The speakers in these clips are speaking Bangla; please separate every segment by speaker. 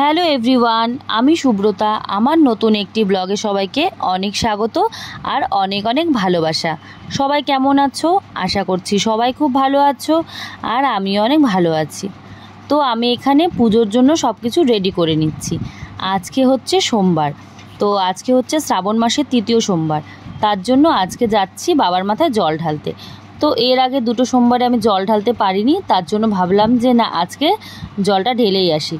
Speaker 1: হ্যালো এভরিওয়ান, আমি সুব্রতা। আমার নতুন একটি ব্লগে সবাইকে অনেক স্বাগত আর অনেক অনেক ভালোবাসা। সবাই কেমন আছো? আশা করছি সবাই খুব ভালো আছো আর আমিও অনেক ভালো আছি। তো আমি এখানে পুজোর জন্য সব কিছু রেডি করে নিচ্ছি। আজকে হচ্ছে সোমবার, তো আজকে হচ্ছে শ্রাবণ মাসের ৩য় সোমবার। তার জন্য আজকে যাচ্ছি বাবার মাথায় জল ঢালতে। তো এর আগে দুটো সোমবারে আমি জল ঢালতে পারিনি, তার জন্য ভাবলাম যে না, আজকে জলটা ঢেলেই আসি।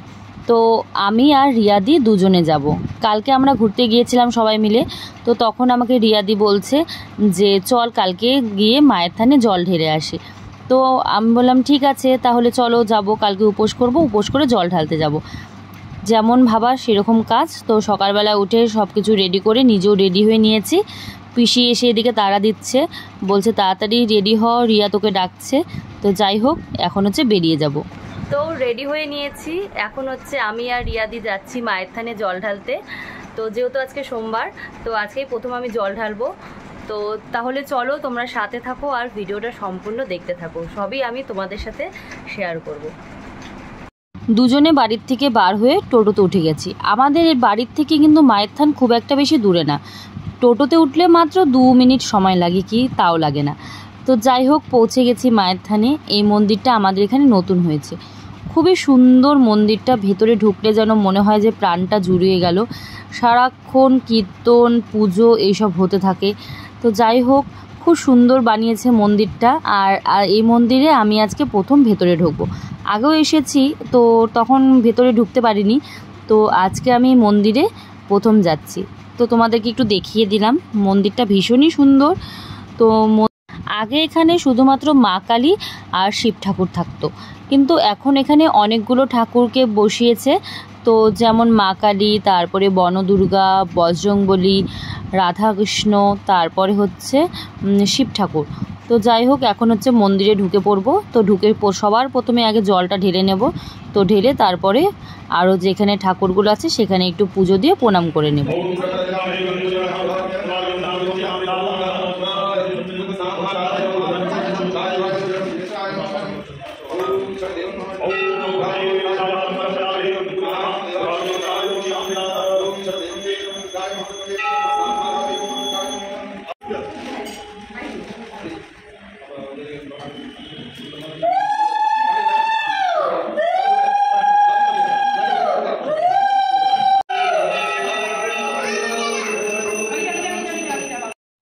Speaker 1: তো আমি আর রিয়াদি দুজনে যাব। কালকে আমরা ঘুরতে গিয়েছিলাম সবাই মিলে, তো তখন আমাকে রিয়াদি বলছে যে চল কালকে গিয়ে মায়ের থানে জল ঢেলে আসি। তো আমি বললাম ঠিক আছে, তাহলে চলো যাব, কালকে উপোস করব, উপোস করে জল ঢালতে যাব। যেমন ভাবা সেরকম কাজ। তো সকালবেলা উঠে সব কিছু রেডি করে নিজেও রেডি হয়ে নিয়েছি। পিসি এসে এদিকে তাড়া দিচ্ছে, বলছে তাড়াতাড়ি রেডি হ, রিয়া তোকে ডাকছে। তো যাই হোক, এখন হচ্ছে বেরিয়ে যাব। তো রেডি হয়ে নিয়েছি, এখন হচ্ছে আমি আর রিয়াদি যাচ্ছি মায়ের থানে জল ঢালতে। তো যেহেতু আজকে সোমবার, তো আজকেই প্রথম আমি জল ঢালবো। তো তাহলে চলো তোমরা সাথে থাকো আর ভিডিওটা সম্পূর্ণ দেখতে থাকো, সবই আমি তোমাদের সাথে শেয়ার করব। দুজনে বাড়ির থেকে বার হয়ে টোটোতে উঠে গেছি। আমাদের এই বাড়ির থেকে কিন্তু মায়ের থান খুব একটা বেশি দূরে না, টোটোতে উঠলে মাত্র 2 মিনিট সময় লাগে, কি তাও লাগে না। তো যাই হোক, পৌঁছে গেছি মায়ের থানে। এই মন্দিরটা আমাদের এখানে নতুন হয়েছে, খুবই সুন্দর মন্দিরটা। ভেতরে ঢুকলে যেন মনে হয় যে প্রাণটা জুড়িয়ে গেল। সারাক্ষণ কীর্তন পুজো এইসব হতে থাকে। তো যাই হোক, খুব সুন্দর বানিয়েছে মন্দিরটা। আর এই মন্দিরে আমি আজকে প্রথম ভেতরে ঢুকবো। আগেও এসেছি, তো তখন ভেতরে ঢুকতে পারিনি। তো আজকে আমি মন্দিরে প্রথম যাচ্ছি। তো তোমাদেরকে একটু দেখিয়ে দিলাম, মন্দিরটা ভীষণই সুন্দর। তো আগে এখানে শুধুমাত্র মা কালী আর শিব ঠাকুর থাকতো, কিন্তু এখন এখানে অনেকগুলো ঠাকুরকে বসিয়েছে। তো যেমন মা কালী, তারপরে বনদুর্গা, বজরংবলী, রাধাকৃষ্ণ, তারপরে হচ্ছে শিব ঠাকুর। তো যাই হোক, এখন হচ্ছে মন্দিরে ঢুকে পড়বো। তো ঢুকে সবার প্রথমে আগে জলটা ঢেলে নেব। তো ঢেলে তারপরে আরও যেখানে ঠাকুরগুলো আছে সেখানে একটু পুজো দিয়ে প্রণাম করে নেব।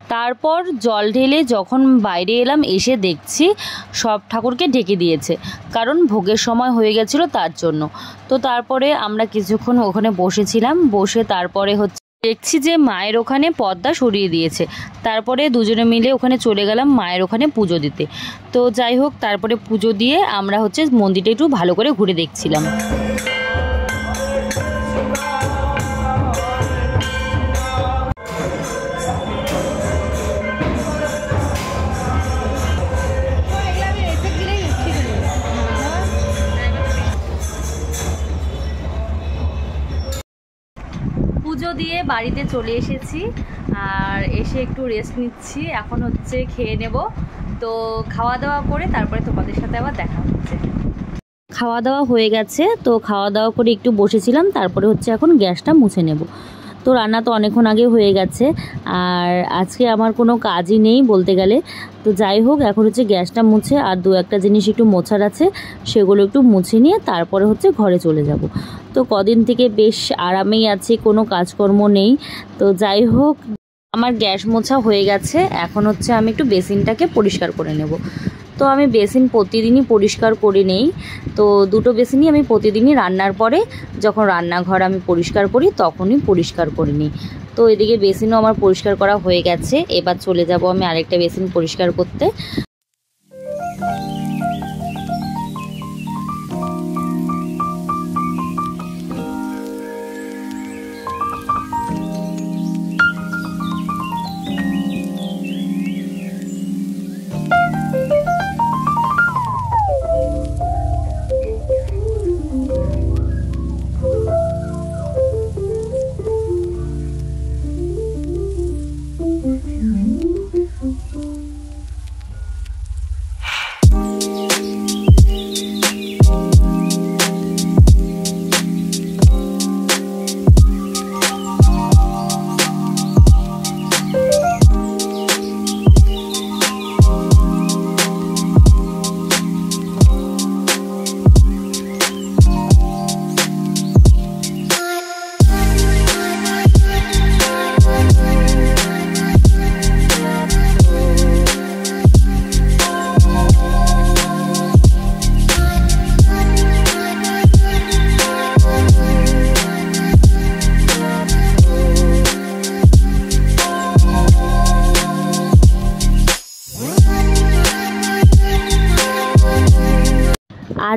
Speaker 1: তারপর জল ঢেলে যখন বাইরে এলাম, এসে দেখছি সব ঠাকুরকে ঢেকে দিয়েছে, কারণ ভোগের সময় হয়ে গেছিলো তার জন্য। তো তারপরে আমরা কিছুক্ষণ ওখানে বসেছিলাম, বসে তারপরে হচ্ছে দেখছি যে মায়ের ওখানে পর্দা সরিয়ে দিয়েছে। তারপরে দুজনে মিলে ওখানে চলে গেলাম মায়ের ওখানে পুজো দিতে। তো যাই হোক, তারপরে পুজো দিয়ে আমরা হচ্ছে মন্দিরটা একটু ভালো করে ঘুরে দেখছিলাম। পুজো দিয়ে বাড়িতে চলে এসেছি, আর এসে একটু রেস্ট নিচ্ছি। এখন হচ্ছে খেয়ে নেব। তো খাওয়া দাওয়া করে তারপরে তোমাদের সাথে আবার দেখা হচ্ছে। খাওয়া দাওয়া হয়ে গেছে, তো খাওয়া দাওয়া করে একটু বসেছিলাম। তারপরে হচ্ছে এখন গ্যাসটা মুছে নেব। তো রান্না তো অনেকক্ষণ আগে হয়ে গেছে, আর আজকে আমার কোনো কাজই নেই বলতে গেলে। তো যাই হোক, এখন হচ্ছে গ্যাসটা মুছে আর দু একটা জিনিস একটু মোছার আছে, সেগুলো একটু মুছে নিয়ে তারপরে হচ্ছে ঘরে চলে যাব। তো কদিন থেকে বেশ আরামেই আছে, কোনো কাজকর্ম নেই। তো যাই হোক, আমার গ্যাস মোছা হয়ে গেছে। এখন হচ্ছে আমি একটু বেসিনটাকে পরিষ্কার করে নেব। তো আমি বেসিন প্রতিদিনই পরিষ্কার করে নেই। তো দুটো বেসিনই আমি প্রতিদিনই রান্নার পরে যখন রান্নাঘর আমি পরিষ্কার করি তখনই পরিষ্কার করে নিই। তো এদিকে বেসিনও আমার পরিষ্কার করা হয়ে গেছে। এবার চলে যাব আমি আরেকটা বেসিন পরিষ্কার করতে।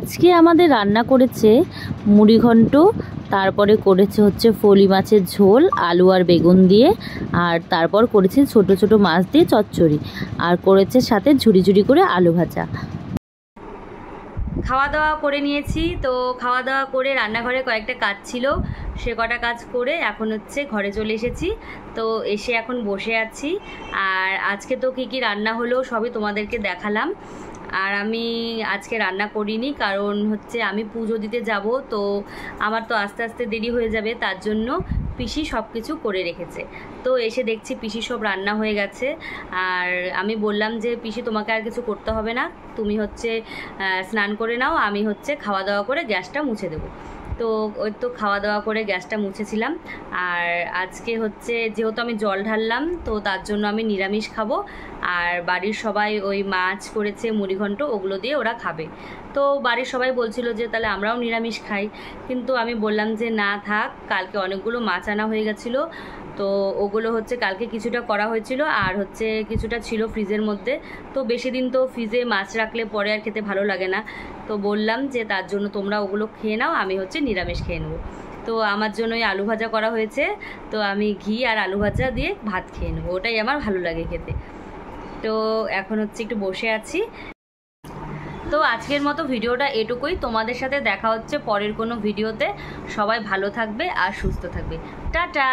Speaker 1: আজকে আমাদের রান্না করেছে মুড়িঘণ্ট, তারপরে করেছে হচ্ছে ফলি মাছের ঝোল আলু আর বেগুন দিয়ে, আর তারপর করেছে ছোট ছোট মাছ দিয়ে চচ্চড়ি, আর করেছে সাথে ঝুরি ঝুরি করে আলু ভাজা। খাওয়া দাওয়া করে নিয়েছি, তো খাওয়া দাওয়া করে রান্নাঘরে কয়েকটা কাজ ছিল, সে কটা কাজ করে এখন হচ্ছে ঘরে চলে এসেছি। তো এসে এখন বসে আছি। আর আজকে তো কী কী রান্না হলো সবই তোমাদেরকে দেখালাম। আর আমি আজকে রান্না করিনি, কারণ হচ্ছে আমি পুজো দিতে যাব, তো আমার তো আস্তে আস্তে দেরি হয়ে যাবে, তার জন্য পিসি সব কিছু করে রেখেছে। তো এসে দেখছি পিসি সব রান্না হয়ে গেছে। আর আমি বললাম যে পিসি তোমাকে আর কিছু করতে হবে না, তুমি হচ্ছে স্নান করে নাও, আমি হচ্ছে খাওয়া দাওয়া করে গ্যাসটা মুছে দেবো। তো ওই তো খাওয়া দাওয়া করে গ্যাসটা মুছেছিলাম। আর আজকে হচ্ছে যেহেতু আমি জল ঢাললাম, তো তার জন্য আমি নিরামিষ খাবো। আর বাড়ির সবাই ওই মাছ করেছে মুড়িঘণ্ট, ওগুলো দিয়ে ওরা খাবে। তো বাড়ির সবাই বলছিল যে তাহলে আমরাও নিরামিষ খাই, কিন্তু আমি বললাম যে না থাক, কালকে অনেকগুলো মাছ আনা হয়ে গেছিলো, তো ওগুলো হচ্ছে কালকে কিছুটা করা হয়েছিল, আর হচ্ছে কিছুটা ছিল ফ্রিজের মধ্যে। তো বেশি দিন তো ফ্রিজে মাছ রাখলে পরে আর খেতে ভালো লাগে না, তো বললাম যে তার জন্য তোমরা ওগুলো খেয়ে নাও, আমি হচ্ছে নিরামিষ খেয়ে নেবো। তো আমার জন্য ওই আলু ভাজা করা হয়েছে, তো আমি ঘি আর আলু ভাজা দিয়ে ভাত খেয়ে নেবো, ওটাই আমার ভালো লাগে খেতে। তো এখন হচ্ছে একটু বসে আছি। তো আজকের মতো ভিডিওটা এটুকুই, তোমাদের সাথে দেখা হচ্ছে পরের কোনো ভিডিওতে। সবাই ভালো থাকবে আর সুস্থ থাকবে। টাটা।